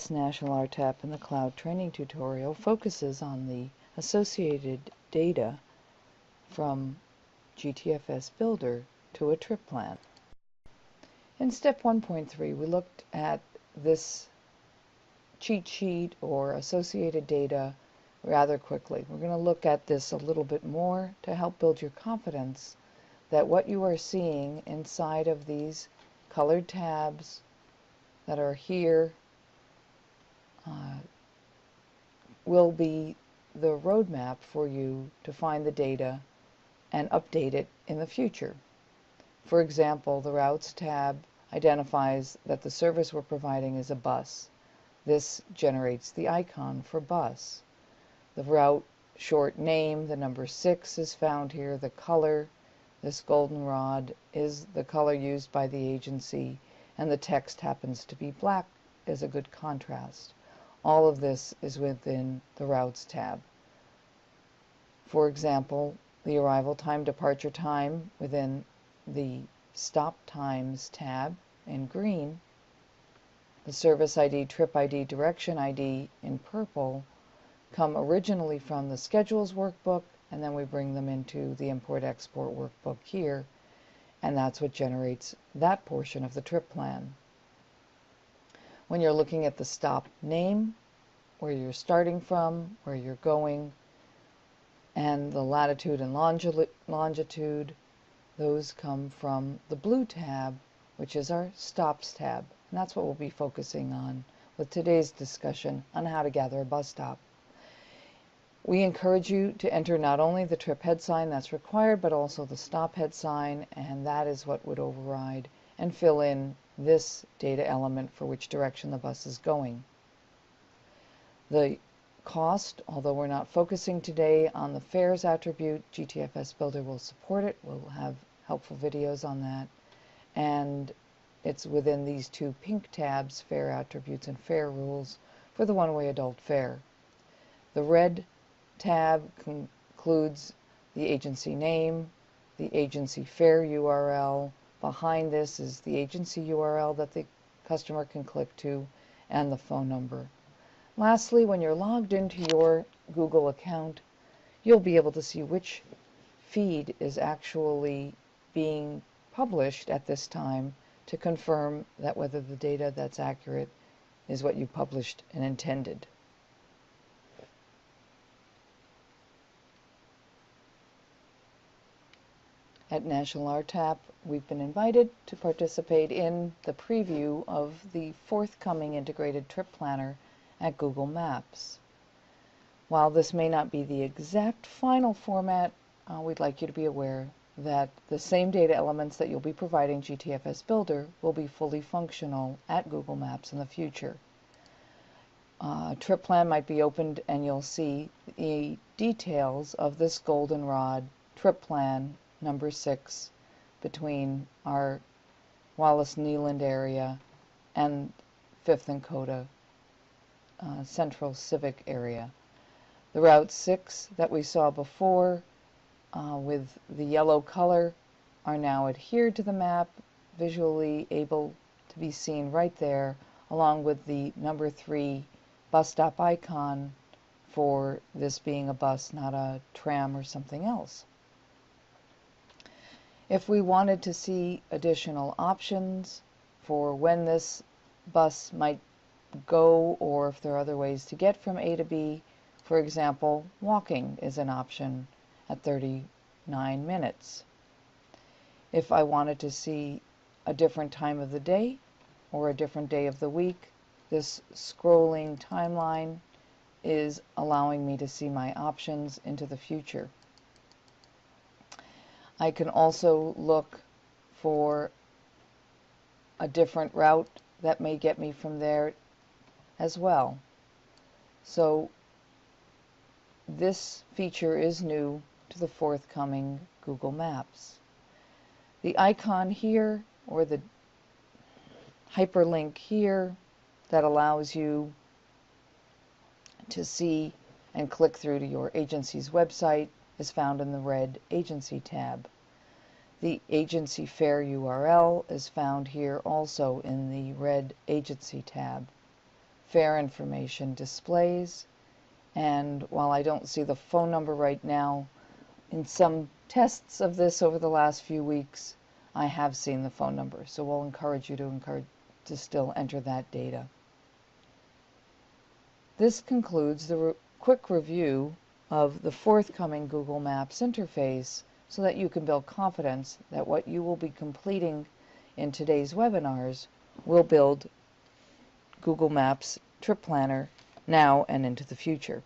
This National RTAP in the Cloud training tutorial focuses on the associated data from GTFS Builder to a trip plan. In step 1.3, we looked at this cheat sheet or associated data rather quickly. We're going to look at this a little bit more to help build your confidence that what you are seeing inside of these colored tabs that are here will be the roadmap for you to find the data and update it in the future. For example, the Routes tab identifies that the service we're providing is a bus. This generates the icon for bus. The route short name, the number 6, is found here. The color, this goldenrod, is the color used by the agency, and the text happens to be black as a good contrast. All of this is within the Routes tab. For example, the arrival time, departure time within the Stop Times tab in green, the service ID, trip ID, direction ID in purple come originally from the Schedules workbook, and then we bring them into the Import-Export workbook here, and that's what generates that portion of the trip plan. When you're looking at the stop name, where you're starting from, where you're going, and the latitude and longitude, those come from the blue tab, which is our Stops tab. And that's what we'll be focusing on with today's discussion on how to gather a bus stop. We encourage you to enter not only the trip head sign that's required, but also the stop head sign, and that is what would override and fill in this data element for which direction the bus is going. The cost, although we're not focusing today on the fares attribute, GTFS Builder will support it. We'll have helpful videos on that. And it's within these two pink tabs, Fare Attributes and Fare Rules, for the one-way adult fare. The red tab includes the agency name, the agency fare URL. Behind this is the agency URL that the customer can click to, and the phone number. Lastly, when you're logged into your Google account, you'll be able to see which feed is actually being published at this time to confirm that whether the data that's accurate is what you published and intended. At National RTAP, we've been invited to participate in the preview of the forthcoming integrated trip planner at Google Maps. While this may not be the exact final format, we'd like you to be aware that the same data elements that you'll be providing GTFS Builder will be fully functional at Google Maps in the future. A trip plan might be opened and you'll see the details of this goldenrod trip plan number 6 between our Wallace-Neyland area and 5th and Coda Central Civic area. The Route 6 that we saw before with the yellow color are now adhered to the map, visually able to be seen right there, along with the number 3 bus stop icon for this being a bus, not a tram or something else. If we wanted to see additional options for when this bus might go, or if there are other ways to get from A to B, for example, walking is an option at 39 minutes. If I wanted to see a different time of the day or a different day of the week, this scrolling timeline is allowing me to see my options into the future. I can also look for a different route that may get me from there as well. So this feature is new to the forthcoming Google Maps. The icon here, or the hyperlink here, that allows you to see and click through to your agency's website is found in the red Agency tab. The agency fare URL is found here also in the red Agency tab. fare information displays. And while I don't see the phone number right now, in some tests of this over the last few weeks, I have seen the phone number. So we'll encourage you to still enter that data. This concludes the quick review of the forthcoming Google Maps interface so that you can build confidence that what you will be completing in today's webinars will build Google Maps Trip Planner now and into the future.